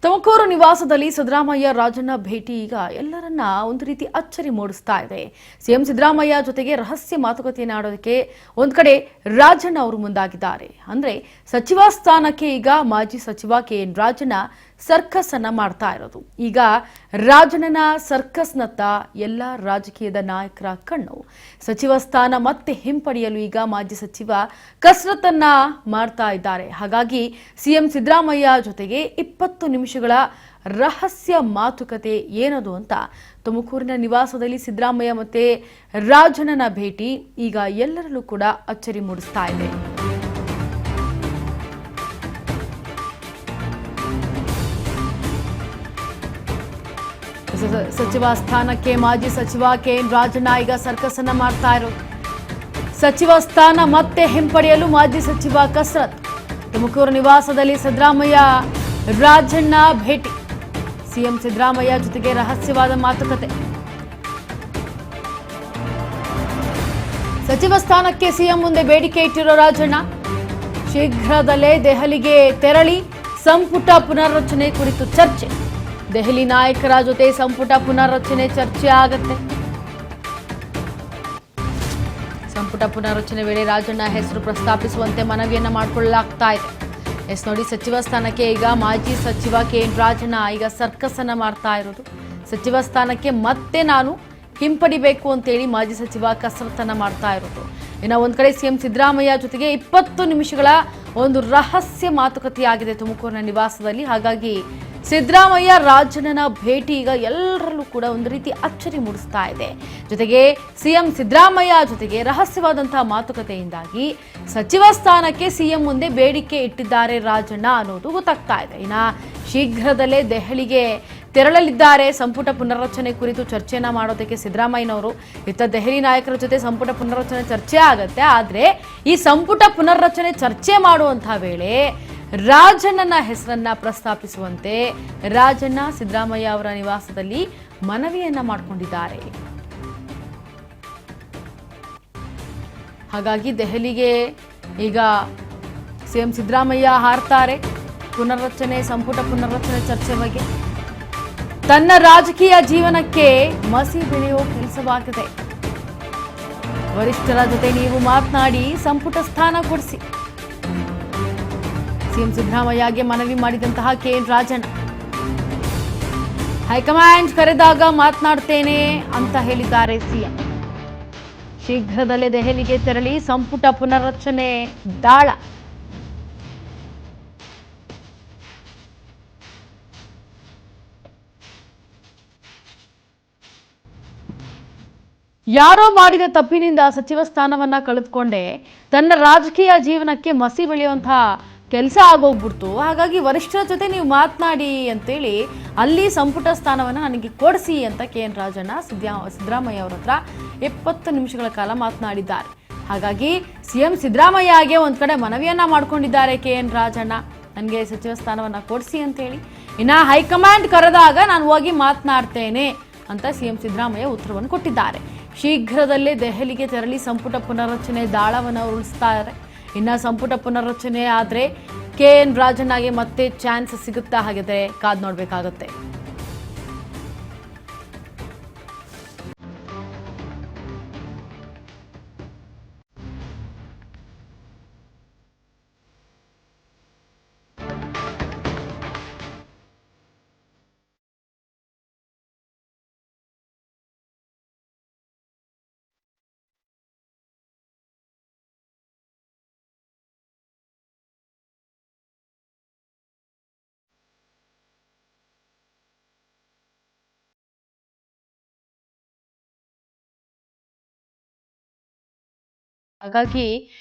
ತುಮಕೂರು ನಿವಾಸದಲ್ಲಿ ಸಿದ್ದರಾಮಯ್ಯ ರಾಜಣ್ಣ ಭೇಟಿ ಈಗ ಎಲ್ಲರನ್ನ ಒಂದು ರೀತಿ ಅಚ್ಚರಿ ಮೂಡಿಸ್ತಾ ಇದೆ. ಸಿಎಂ ಸಿದ್ದರಾಮಯ್ಯ ಜೊತೆಗೆ ರಹಸ್ಯ ಮಾತುಕತೆಯನ್ನು ಆಡೋದಕ್ಕೆ ಒಂದ್ ಕಡೆ ರಾಜಣ್ಣ ಅವರು ಮುಂದಾಗಿದ್ದಾರೆ. ಅಂದ್ರೆ ಸಚಿವ ಸ್ಥಾನಕ್ಕೆ ಈಗ ಮಾಜಿ ಸಚಿವ ಕೆಎನ್ ರಾಜಣ್ಣ ಸರ್ಕಸ್ ಅನ್ನ ಮಾಡ್ತಾ ಇರೋದು. ಈಗ ರಾಜಣ್ಣನ ಸರ್ಕಸ್ನತ್ತ ಎಲ್ಲ ರಾಜಕೀಯದ ನಾಯಕರ ಕಣ್ಣು. ಸಚಿವ ಸ್ಥಾನ ಮತ್ತೆ ಹಿಂಪಡೆಯಲು ಈಗ ಮಾಜಿ ಸಚಿವ ಕಸರತ್ತನ್ನ ಮಾಡ್ತಾ ಇದ್ದಾರೆ. ಹಾಗಾಗಿ ಸಿಎಂ ಸಿದ್ದರಾಮಯ್ಯ ಜೊತೆಗೆ 20 ನಿಮಿಷಗಳ ರಹಸ್ಯ ಮಾತುಕತೆ ಏನದು ಅಂತ ತುಮಕೂರಿನ ನಿವಾಸದಲ್ಲಿ ಸಿದ್ದರಾಮಯ್ಯ ಮತ್ತೆ ರಾಜಣ್ಣನ ಭೇಟಿ ಈಗ ಎಲ್ಲರಲ್ಲೂ ಕೂಡ ಅಚ್ಚರಿ ಮೂಡಿಸ್ತಾ ಇದೆ. ಸಚಿವ ಸ್ಥಾನಕ್ಕೆ ಮಾಜಿ ಸಚಿವ ಕೆಎನ್ ರಾಜಣ್ಣ ಈಗ ಸರ್ಕಸ್ ಅನ್ನ ಮಾಡ್ತಾ ಇರೋದು. ಸಚಿವ ಸ್ಥಾನ ಮತ್ತೆ ಹಿಂಪಡೆಯಲು ಮಾಜಿ ಸಚಿವ ಕಸರತ್. ತುಮಕೂರು ನಿವಾಸದಲ್ಲಿ ಸಿದ್ದರಾಮಯ್ಯ ರಾಜಣ್ಣ ಭೇಟಿ. ಸಿಎಂ ಸಿದ್ದರಾಮಯ್ಯ ಜೊತೆಗೆ ರಹಸ್ಯವಾದ ಮಾತುಕತೆ. ಸಚಿವ ಸ್ಥಾನಕ್ಕೆ ಸಿಎಂ ಮುಂದೆ ಬೇಡಿಕೆ ಇಟ್ಟಿರೋ ರಾಜಣ್ಣ ಶೀಘ್ರದಲ್ಲೇ ದೆಹಲಿಗೆ ತೆರಳಿ ಸಂಪುಟ ಪುನರ್ರಚನೆ ಕುರಿತು ಚರ್ಚೆ. ದೆಹಲಿ ನಾಯಕರ ಜೊತೆ ಸಂಪುಟ ಪುನರ್ರಚನೆ ಚರ್ಚೆ ಆಗತ್ತೆ. ಸಂಪುಟ ಪುನರ್ರಚನೆ ವೇಳೆ ರಾಜಣ್ಣ ಹೆಸರು ಪ್ರಸ್ತಾಪಿಸುವಂತೆ ಮನವಿಯನ್ನ ಮಾಡಿಕೊಳ್ಳಲಾಗ್ತಾ ಇದೆ. ನೋಡಿ, ಸಚಿವ ಸ್ಥಾನಕ್ಕೆ ಈಗ ಮಾಜಿ ಸಚಿವ ಕೆಎನ್ ರಾಜಣ್ಣ ಈಗ ಸರ್ಕಸ್ ಅನ್ನ ಮಾಡ್ತಾ ಇರೋದು. ಸಚಿವ ಸ್ಥಾನಕ್ಕೆ ಮತ್ತೆ ನಾನು ಹಿಂಪಡಿಬೇಕು ಅಂತೇಳಿ ಮಾಜಿ ಸಚಿವ ಕಸರತ್ತನ್ನ ಮಾಡ್ತಾ ಇರೋದು. ಇನ್ನು ಒಂದ್ ಕಡೆ ಸಿಎಂ ಸಿದ್ದರಾಮಯ್ಯ ಜೊತೆಗೆ 20 ನಿಮಿಷಗಳ ಒಂದು ರಹಸ್ಯ ಮಾತುಕತೆಯಾಗಿದೆ ತುಮಕೂರಿನ ನಿವಾಸದಲ್ಲಿ. ಹಾಗಾಗಿ ಸಿದ್ದರಾಮಯ್ಯ ರಾಜಣ್ಣನ ಭೇಟಿ ಈಗ ಎಲ್ಲರಲ್ಲೂ ಕೂಡ ಒಂದು ರೀತಿ ಅಚ್ಚರಿ ಮೂಡಿಸ್ತಾ ಇದೆ. ಜೊತೆಗೆ ಸಿಎಂ ಸಿದ್ದರಾಮಯ್ಯ ಜೊತೆಗೆ ರಹಸ್ಯವಾದಂತಹ ಮಾತುಕತೆಯಿಂದಾಗಿ ಸಚಿವ ಸ್ಥಾನಕ್ಕೆ ಸಿಎಂ ಮುಂದೆ ಬೇಡಿಕೆ ಇಟ್ಟಿದ್ದಾರೆ ರಾಜಣ್ಣ ಅನ್ನೋದು ಗೊತ್ತಾಗ್ತಾ ಇದೆ. ಇನ್ನು ಶೀಘ್ರದಲ್ಲೇ ದೆಹಲಿಗೆ ತೆರಳಲಿದ್ದಾರೆ. ಸಂಪುಟ ಪುನರ್ರಚನೆ ಕುರಿತು ಚರ್ಚೆಯನ್ನ ಮಾಡೋದಕ್ಕೆ ಸಿದ್ದರಾಮಯ್ಯನವರು. ಇತ್ತ ದೆಹಲಿ ನಾಯಕರ ಜೊತೆ ಸಂಪುಟ ಪುನರ್ರಚನೆ ಚರ್ಚೆ ಆಗತ್ತೆ. ಆದ್ರೆ ಈ ಸಂಪುಟ ಪುನರ್ರಚನೆ ಚರ್ಚೆ ಮಾಡುವಂತಹ ವೇಳೆ ರಾಜಣ್ಣನ ಹೆಸರನ್ನ ಪ್ರಸ್ತಾಪಿಸುವಂತೆ ರಾಜಣ್ಣ ಸಿದ್ದರಾಮಯ್ಯ ಅವರ ನಿವಾಸದಲ್ಲಿ ಮನವಿಯನ್ನ ಮಾಡಿಕೊಂಡಿದ್ದಾರೆ. ಹಾಗಾಗಿ ದೆಹಲಿಗೆ ಈಗ ಸಿಎಂ ಸಿದ್ದರಾಮಯ್ಯ ಹಾರ್ತಾರೆ. ಪುನರ್ರಚನೆ ಸಂಪುಟ ಪುನರ್ರಚನೆ ಚರ್ಚೆ ಬಗ್ಗೆ ತನ್ನ ರಾಜಕೀಯ ಜೀವನಕ್ಕೆ ಮಸಿ ಬೆಳೆಯುವ ಕೆಲಸವಾಗಿದೆ. ವರಿಷ್ಠರ ಜೊತೆ ನೀವು ಮಾತನಾಡಿ ಸಂಪುಟ ಸ್ಥಾನ ಕೊಡಿಸಿ. ಸಿಎಂ ಸಿದ್ದರಾಮಯ್ಯಗೆ ಮನವಿ ಮಾಡಿದಂತಹ ಕೆಎನ್ ರಾಜಣ್ಣ ಹೈಕಮಾಂಡ್ ಕರೆದಾಗ ಮಾತನಾಡ್ತೇನೆ ಅಂತ ಹೇಳಿದ್ದಾರೆ ಸಿಎಂ. ಶೀಘ್ರದಲ್ಲೇ ದೆಹಲಿಗೆ ತೆರಳಿ ಸಂಪುಟ ಪುನರ್ರಚನೆ ದಾಳ. ಯಾರೋ ಮಾಡಿದ ತಪ್ಪಿನಿಂದ ಸಚಿವ ಸ್ಥಾನವನ್ನ ಕಳೆದುಕೊಂಡೆ ತನ್ನ ರಾಜಕೀಯ ಜೀವನಕ್ಕೆ ಮಸಿ ಬೆಳೆಯುವಂತಹ ಕೆಲಸ ಆಗೋಗ್ಬಿಡ್ತು. ಹಾಗಾಗಿ ವರಿಷ್ಠರ ಜೊತೆ ನೀವು ಮಾತನಾಡಿ ಅಂತೇಳಿ ಅಲ್ಲಿ ಸಂಪುಟ ಸ್ಥಾನವನ್ನ ನನಗೆ ಕೊಡಿಸಿ ಅಂತ ಕೆಎನ್ ರಾಜಣ್ಣ ಸಿದ್ದರಾಮಯ್ಯ ಅವರ ಹತ್ರ 20 ನಿಮಿಷಗಳ ಕಾಲ ಮಾತನಾಡಿದ್ದಾರೆ. ಹಾಗಾಗಿ ಸಿಎಂ ಸಿದ್ದರಾಮಯ್ಯಗೆ ಒಂದ್ ಕಡೆ ಮನವಿಯನ್ನ ಮಾಡ್ಕೊಂಡಿದ್ದಾರೆ ಕೆಎನ್ ರಾಜಣ್ಣ, ನನಗೆ ಸಚಿವ ಸ್ಥಾನವನ್ನ ಕೊಡಿಸಿ ಅಂತೇಳಿ. ಇನ್ನ ಹೈಕಮಾಂಡ್ ಕರೆದಾಗ ನಾನು ಹೋಗಿ ಮಾತನಾಡ್ತೇನೆ ಅಂತ ಸಿಎಂ ಸಿದ್ದರಾಮಯ್ಯ ಉತ್ತರವನ್ನು ಕೊಟ್ಟಿದ್ದಾರೆ. ಶೀಘ್ರದಲ್ಲೇ ದೆಹಲಿಗೆ ತೆರಳಿ ಸಂಪುಟ ಪುನರ್ರಚನೆ ದಾಳವನ್ನು ಉಳಿಸ್ತಾರೆ. ಇನ್ನು ಸಂಪುಟ ಪುನರ್ರಚನೆ ಆದರೆ ಕೆಎನ್ ರಾಜಣ್ಣಗೆ ಮತ್ತೆ ಚಾನ್ಸ್ ಸಿಗುತ್ತಾ ಹಾಗಿದ್ರೆ ಕಾದ್ ನೋಡ್ಬೇಕಾಗತ್ತೆ. ಹಾಗಾಗಿ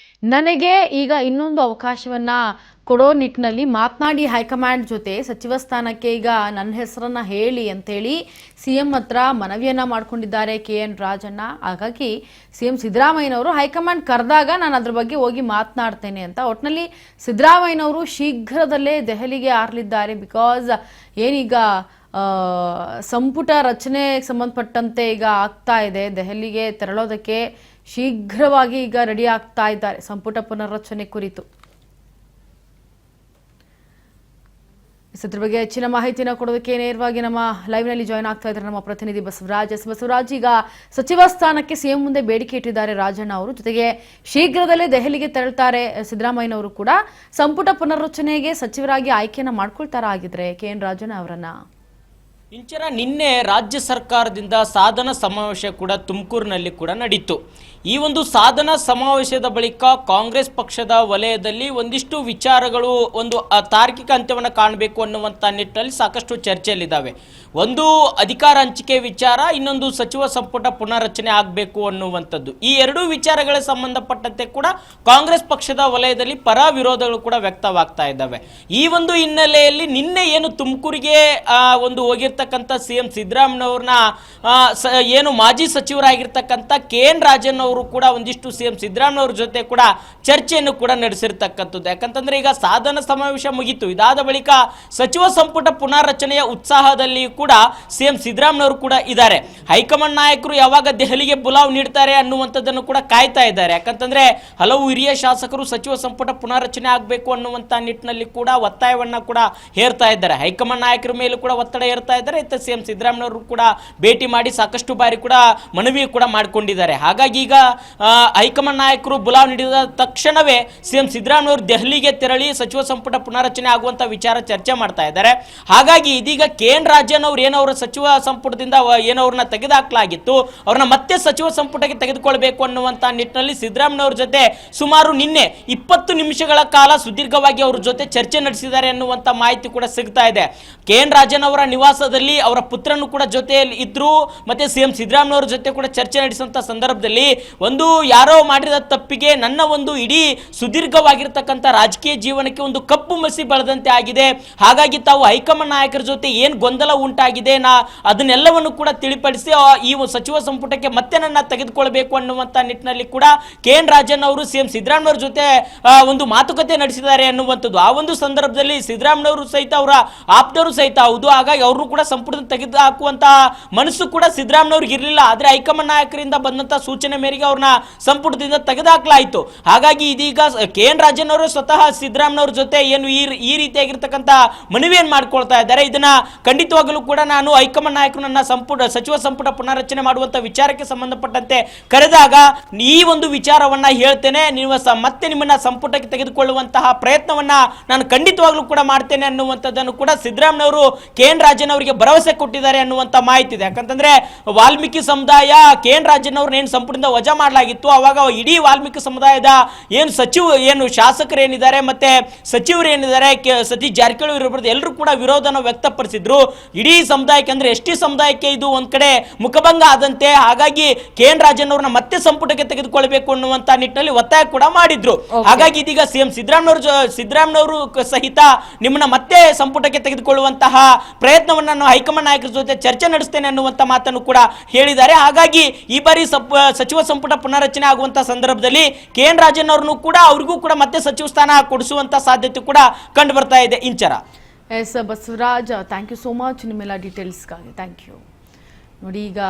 ನನಗೆ ಈಗ ಇನ್ನೊಂದು ಅವಕಾಶವನ್ನ ಕೊಡೋ ನಿಟ್ಟಿನಲ್ಲಿ ಮಾತನಾಡಿ ಹೈಕಮಾಂಡ್ ಜೊತೆ ಸಚಿವ ಸ್ಥಾನಕ್ಕೆ ಈಗ ನನ್ನ ಹೆಸರನ್ನ ಹೇಳಿ ಅಂತೇಳಿ ಸಿಎಂ ಹತ್ರ ಮನವಿಯನ್ನ ಮಾಡ್ಕೊಂಡಿದ್ದಾರೆ ಕೆಎನ್ ರಾಜಣ್ಣ. ಹಾಗಾಗಿ ಸಿಎಂ ಸಿದ್ದರಾಮಯ್ಯನವರು ಹೈಕಮಾಂಡ್ ಕರೆದಾಗ ನಾನು ಅದ್ರ ಬಗ್ಗೆ ಹೋಗಿ ಮಾತನಾಡ್ತೇನೆ ಅಂತ ಒಟ್ಟಿನಲ್ಲಿ ಸಿದ್ದರಾಮಯ್ಯನವರು ಶೀಘ್ರದಲ್ಲೇ ದೆಹಲಿಗೆ ಹಾರಲಿದ್ದಾರೆ. ಬಿಕಾಸ್ ಏನೀಗ ಸಂಪುಟ ರಚನೆಗೆ ಸಂಬಂಧಪಟ್ಟಂತೆ ಈಗ ಆಗ್ತಾ ಇದೆ. ದೆಹಲಿಗೆ ತೆರಳೋದಕ್ಕೆ ಶೀಘ್ರವಾಗಿ ಈಗ ರೆಡಿ ಆಗ್ತಾ ಇದ್ದಾರೆ ಸಂಪುಟ ಪುನರ್ರಚನೆ ಕುರಿತು. ಇದ್ರ ಬಗ್ಗೆ ಹೆಚ್ಚಿನ ಮಾಹಿತಿನ ಕೊಡೋದಕ್ಕೆ ನೇರವಾಗಿ ನಮ್ಮ ಲೈವ್ನಲ್ಲಿ ಜಾಯ್ನ್ ಆಗ್ತಾ ಇದ್ದಾರೆ ನಮ್ಮ ಪ್ರತಿನಿಧಿ ಬಸವರಾಜ್. ಈಗ ಸಚಿವ ಸ್ಥಾನಕ್ಕೆ ಸಿಎಂ ಮುಂದೆ ಬೇಡಿಕೆ ಇಟ್ಟಿದ್ದಾರೆ ರಾಜಣ್ಣ ಅವರು. ಜೊತೆಗೆ ಶೀಘ್ರದಲ್ಲೇ ದೆಹಲಿಗೆ ತೆರಳುತ್ತಾರೆ ಸಿದ್ದರಾಮಯ್ಯನವರು ಕೂಡ. ಸಂಪುಟ ಪುನರ್ರಚನೆಗೆ ಸಚಿವರಾಗಿ ಆಯ್ಕೆಯನ್ನ ಮಾಡ್ಕೊಳ್ತಾರ ಆಗಿದ್ರೆ KN ರಾಜಣ್ಣ ಅವರನ್ನ. ಇಂಚರ ನಿನ್ನೆ ರಾಜ್ಯ ಸರ್ಕಾರದಿಂದ ಸಾಧನ ಸಮಾವೇಶ ಕೂಡ ತುಮಕೂರಿನಲ್ಲಿ ಕೂಡ ನಡೀತು. ಈ ಒಂದು ಸಾಧನ ಸಮಾವೇಶದ ಬಳಿಕ ಕಾಂಗ್ರೆಸ್ ಪಕ್ಷದ ವಲಯದಲ್ಲಿ ಒಂದಿಷ್ಟು ವಿಚಾರಗಳು ಒಂದು ತಾರ್ಕಿಕ ಅಂತ್ಯವನ್ನು ಕಾಣಬೇಕು ಅನ್ನುವಂಥ ನಿಟ್ಟಿನಲ್ಲಿ ಸಾಕಷ್ಟು ಚರ್ಚೆಯಲ್ಲಿದ್ದಾವೆ. ಒಂದು ಅಧಿಕಾರ ಹಂಚಿಕೆ ವಿಚಾರ, ಇನ್ನೊಂದು ಸಚಿವ ಸಂಪುಟ ಪುನರ್ರಚನೆ ಆಗಬೇಕು ಅನ್ನುವಂಥದ್ದು. ಈ ಎರಡೂ ವಿಚಾರಗಳ ಸಂಬಂಧಪಟ್ಟಂತೆ ಕೂಡ ಕಾಂಗ್ರೆಸ್ ಪಕ್ಷದ ವಲಯದಲ್ಲಿ ಪರ ವಿರೋಧಗಳು ಕೂಡ ವ್ಯಕ್ತವಾಗ್ತಾ ಇದ್ದಾವೆ. ಈ ಒಂದು ಹಿನ್ನೆಲೆಯಲ್ಲಿ ನಿನ್ನೆ ಏನು ತುಮಕೂರಿಗೆ ಒಂದು ಹೋಗಿರ್ತಕ್ಕಂಥ CM ಸಿದ್ದರಾಮಯ್ಯವ್ರನ್ನ ಏನು ಮಾಜಿ ಸಚಿವರಾಗಿರ್ತಕ್ಕಂಥ KN ರಾಜಣ್ಣ ಅವರು ಕೂಡ ಒಂದಿಷ್ಟು CM ಸಿದ್ದರಾಮಯ್ಯವ್ರ ಜೊತೆ ಕೂಡ ಚರ್ಚೆಯನ್ನು ಕೂಡ ನಡೆಸಿರ್ತಕ್ಕಂಥದ್ದು. ಯಾಕಂತಂದ್ರೆ ಈಗ ಸಾಧನ ಸಮಾವೇಶ ಮುಗಿತು, ಇದಾದ ಬಳಿಕ ಸಚಿವ ಸಂಪುಟ ಪುನರ್ರಚನೆಯ ಉತ್ಸಾಹದಲ್ಲಿ ಕೂಡ CM ಸಿದ್ದರಾಮಯ್ಯವರು ಕೂಡ ಇದ್ದಾರೆ. ಹೈಕಮಾಂಡ್ ನಾಯಕರು ಯಾವಾಗ ದೆಹಲಿಗೆ ಬುಲಾವ್ ನೀಡ್ತಾರೆ ಅನ್ನುವಂಥದ್ದನ್ನು ಕೂಡ ಕಾಯ್ತಾ ಇದ್ದಾರೆ. ಯಾಕಂತಂದ್ರೆ ಹಲವು ಹಿರಿಯ ಶಾಸಕರು ಸಚಿವ ಸಂಪುಟ ಪುನರ್ರಚನೆ ಆಗಬೇಕು ಅನ್ನುವಂಥ ನಿಟ್ಟಿನಲ್ಲಿ ಕೂಡ ಒತ್ತಾಯವನ್ನ ಕೂಡ ಹೇರ್ತಾ ಇದ್ದಾರೆ. ಹೈಕಮಾಂಡ್ ನಾಯಕರ ಮೇಲೂ ಕೂಡ ಒತ್ತಡ ಹೇರ್ತಾ ಇದ್ದಾರೆ. ಇತ್ತ CM ಸಿದ್ದರಾಮಯ್ಯವರು ಕೂಡ ಭೇಟಿ ಮಾಡಿ ಸಾಕಷ್ಟು ಬಾರಿ ಕೂಡ ಮನವಿ ಕೂಡ ಮಾಡಿಕೊಂಡಿದ್ದಾರೆ. ಹಾಗಾಗಿ ಈಗ ಹೈಕಮಾಂಡ್ ನಾಯಕರು ಬುಲಾವ್ ನೀಡಿದ ತಕ್ಷಣವೇ CM ಸಿದ್ದರಾಮಯ್ಯವರು ದೆಹಲಿಗೆ ತೆರಳಿ ಸಚಿವ ಸಂಪುಟ ಪುನರ್ರಚನೆ ಆಗುವಂತ ವಿಚಾರ ಚರ್ಚೆ ಮಾಡ್ತಾ ಇದ್ದಾರೆ. ಹಾಗಾಗಿ ಇದೀಗ KN ರಾಜಣ್ಣ ಅವರು ಏನವರ ಸಚಿವ ಸಂಪುಟದಿಂದ ಏನವ್ರನ್ನ ತೆಗೆದುಹಾಕಲಾಗಿತ್ತು, ಅವ್ರನ್ನ ಮತ್ತೆ ಸಚಿವ ಸಂಪುಟಕ್ಕೆ ತೆಗೆದುಕೊಳ್ಬೇಕು ಅನ್ನುವಂತ ನಿಟ್ಟಿನಲ್ಲಿ ಸಿದ್ದರಾಮಯ್ಯವ್ರ ಜೊತೆ ಸುಮಾರು ನಿನ್ನೆ 20 ನಿಮಿಷಗಳ ಕಾಲ ಸುದೀರ್ಘವಾಗಿ ಅವ್ರ ಜೊತೆ ಚರ್ಚೆ ನಡೆಸಿದ್ದಾರೆ ಅನ್ನುವಂತ ಮಾಹಿತಿ ಕೂಡ ಸಿಗ್ತಾ ಇದೆ. KN ರಾಜಣ್ಣ ಅವರ ನಿವಾಸದಲ್ಲಿ ಅವರ ಪುತ್ರನು ಕೂಡ ಜೊತೆಯಲ್ಲಿ ಇದ್ರು. ಮತ್ತೆ CM ಸಿದ್ದರಾಮಯ್ಯವ್ರ ಜೊತೆ ಕೂಡ ಚರ್ಚೆ ನಡೆಸಿದಂತ ಸಂದರ್ಭದಲ್ಲಿ ಒಂದು ಯಾರೋ ಮಾಡಿದ ತಪ್ಪಿಗೆ ನನ್ನ ಒಂದು ಇಡೀ ಸುದೀರ್ಘವಾಗಿರ್ತಕ್ಕಂಥ ರಾಜಕೀಯ ಜೀವನಕ್ಕೆ ಒಂದು ಕಪ್ಪು ಮಸಿ ಬೆಳೆದಂತೆ ಆಗಿದೆ. ಹಾಗಾಗಿ ತಾವು ಹೈಕಮಾಂಡ್ ನಾಯಕರ ಜೊತೆ ಏನ್ ಗೊಂದಲ ಉಂಟಾಗಿದೆ, ಅದನ್ನೆಲ್ಲವನ್ನು ಕೂಡ ತಿಳಿಪಡಿಸಿ ಈ ಸಚಿವ ಸಂಪುಟಕ್ಕೆ ಮತ್ತೆ ನನ್ನ ತೆಗೆದುಕೊಳ್ಬೇಕು ಅನ್ನುವಂತ ನಿಟ್ಟಿನಲ್ಲಿ ಕೂಡ KN ರಾಜಣ್ಣ ಅವರು CM ಸಿದ್ದರಾಮಯ್ಯವ್ರ ಜೊತೆ ಒಂದು ಮಾತುಕತೆ ನಡೆಸಿದ್ದಾರೆ ಅನ್ನುವಂಥದ್ದು. ಆ ಒಂದು ಸಂದರ್ಭದಲ್ಲಿ ಸಿದ್ದರಾಮಯ್ಯವರು ಸಹಿತ ಅವರ ಆಪ್ತರು ಸಹಿತ ಹೌದು. ಹಾಗಾಗಿ ಅವರು ಕೂಡ ಸಂಪುಟದ ತೆಗೆದು ಹಾಕುವಂತಹ ಮನಸ್ಸು ಕೂಡ ಸಿದ್ದರಾಮಯ್ಯವ್ರಿಗೆ ಇರಲಿಲ್ಲ. ಆದ್ರೆ ಹೈಕಮಾಂಡ್ ನಾಯಕರಿಂದ ಬಂದಂತ ಸೂಚನೆ ಮೇರೆಗೆ ಅವ್ರನ್ನ ಸಂಪುಟದಿಂದ ತೆಗೆದುಹಾಕಲಾಯಿತು. ಹಾಗಾಗಿ ಇದೀಗ KN ರಾಜಣ್ಣ ಅವರು ಸ್ವತಃ ಸಿದ್ದರಾಮಯ್ಯವ್ರ ಜೊತೆ ಏನು ಈ ರೀತಿಯಾಗಿರ್ತಕ್ಕಂಥ ಮನವಿಯನ್ನು ಮಾಡ್ಕೊಳ್ತಾ ಇದ್ದಾರೆ. ಇದನ್ನ ಖಂಡಿತವಾಗಲೂ ಕೂಡ ನಾನು ಹೈಕಮಾಂಡ್ ನಾಯಕರು ನನ್ನ ಸಚಿವ ಸಂಪುಟ ಪುನರ್ರಚನೆ ಮಾಡುವಂತ ವಿಚಾರಕ್ಕೆ ಸಂಬಂಧಪಟ್ಟಂತೆ ಕರೆದಾಗ ಈ ಒಂದು ವಿಚಾರವನ್ನ ಹೇಳ್ತೇನೆ, ನೀವು ಮತ್ತೆ ನಿಮ್ಮನ್ನ ಸಂಪುಟಕ್ಕೆ ತೆಗೆದುಕೊಳ್ಳುವಂತಹ ಪ್ರಯತ್ನವನ್ನ ನಾನು ಖಂಡಿತವಾಗ್ಲೂ ಕೂಡ ಮಾಡ್ತೇನೆ ಅನ್ನುವಂಥದ್ದನ್ನು ಕೂಡ ಸಿದ್ದರಾಮಯ್ಯವರು KN ರಾಜಣ್ಣ ಅವರಿಗೆ ಭರವಸೆ ಕೊಟ್ಟಿದ್ದಾರೆ ಅನ್ನುವಂತ ಮಾಹಿತಿ ಇದೆ. ಯಾಕಂತಂದ್ರೆ ವಾಲ್ಮೀಕಿ ಸಮುದಾಯ KN ರಾಜಣ್ಣ ಅವ್ರನ್ನ ಏನು ಸಂಪುಟದಿಂದ ವಜಾ ಮಾಡಲಾಗಿತ್ತು, ಅವಾಗ ಇಡೀ ವಾಲ್ಮೀಕಿ ಸಮುದಾಯದ ಏನು ಶಾಸಕರು ಏನಿದ್ದಾರೆ ಮತ್ತೆ ಸಚಿವರು ಏನಿದ್ದಾರೆ ಸತೀಶ್ ಜಾರಕಿಹೊಳಿ ಇರಬಹುದು ಎಲ್ಲರೂ ಕೂಡ ವಿರೋಧನ ವ್ಯಕ್ತಪಡಿಸಿದ್ರು. ಇಡೀ ಸಮುದಾಯಕ್ಕೆ ಅಂದ್ರೆ ST ಸಮುದಾಯಕ್ಕೆ ಇದು ಒಂದ್ ಕಡೆ ಮುಖಭಂಗ ಆದಂತೆ. ಹಾಗಾಗಿ KN ರಾಜಣ್ಣ ಅವ್ರನ್ನ ಮತ್ತೆ ಸಂಪುಟಕ್ಕೆ ತೆಗೆದುಕೊಳ್ಬೇಕು ಅನ್ನುವಂತ ನಿಟ್ಟಿನಲ್ಲಿ ಒತ್ತಾಯ ಕೂಡ ಮಾಡಿದ್ರು. ಹಾಗಾಗಿ ಇದೀಗ CM ಸಿದ್ದರಾಮಯ್ಯವರು ಸಹಿತ ನಿಮ್ಮನ್ನ ಮತ್ತೆ ಸಂಪುಟಕ್ಕೆ ತೆಗೆದುಕೊಳ್ಳುವಂತಹ ಪ್ರಯತ್ನವನ್ನ ನಾನು ಹೈಕಮಾಂಡ್ ನಾಯಕರ ಜೊತೆ ಚರ್ಚೆ ನಡೆಸ್ತೇನೆ ಅನ್ನುವಂತ ಮಾತನ್ನು ಕೂಡ ಹೇಳಿದ್ದಾರೆ. ಹಾಗಾಗಿ ಈ ಬಾರಿ ಸಚಿವ ಸಂಪುಟ ಪುನರ್ರಚನೆ ಆಗುವಂತಹ ಸಂದರ್ಭದಲ್ಲಿ KN ರಾಜಣ್ಣ ಅವ್ರನ್ನು ಕೂಡ ಅವರಿಗೂ ಕೂಡ ಮತ್ತೆ ಸಚಿವ ಸ್ಥಾನ ಕೊಡಿಸುವಂತ ಸಾಧ್ಯತೆ ಕೂಡ ಕಂಡು ಬರ್ತಾ ಇದೆ. Inchara S Basavaraj, thank you so much ನಿಮ್ಮೆಲ್ಲ ಡೀಟೇಲ್ಸ್ಗಾಗಿ. Thank you. ನೋಡಿ, ಈಗ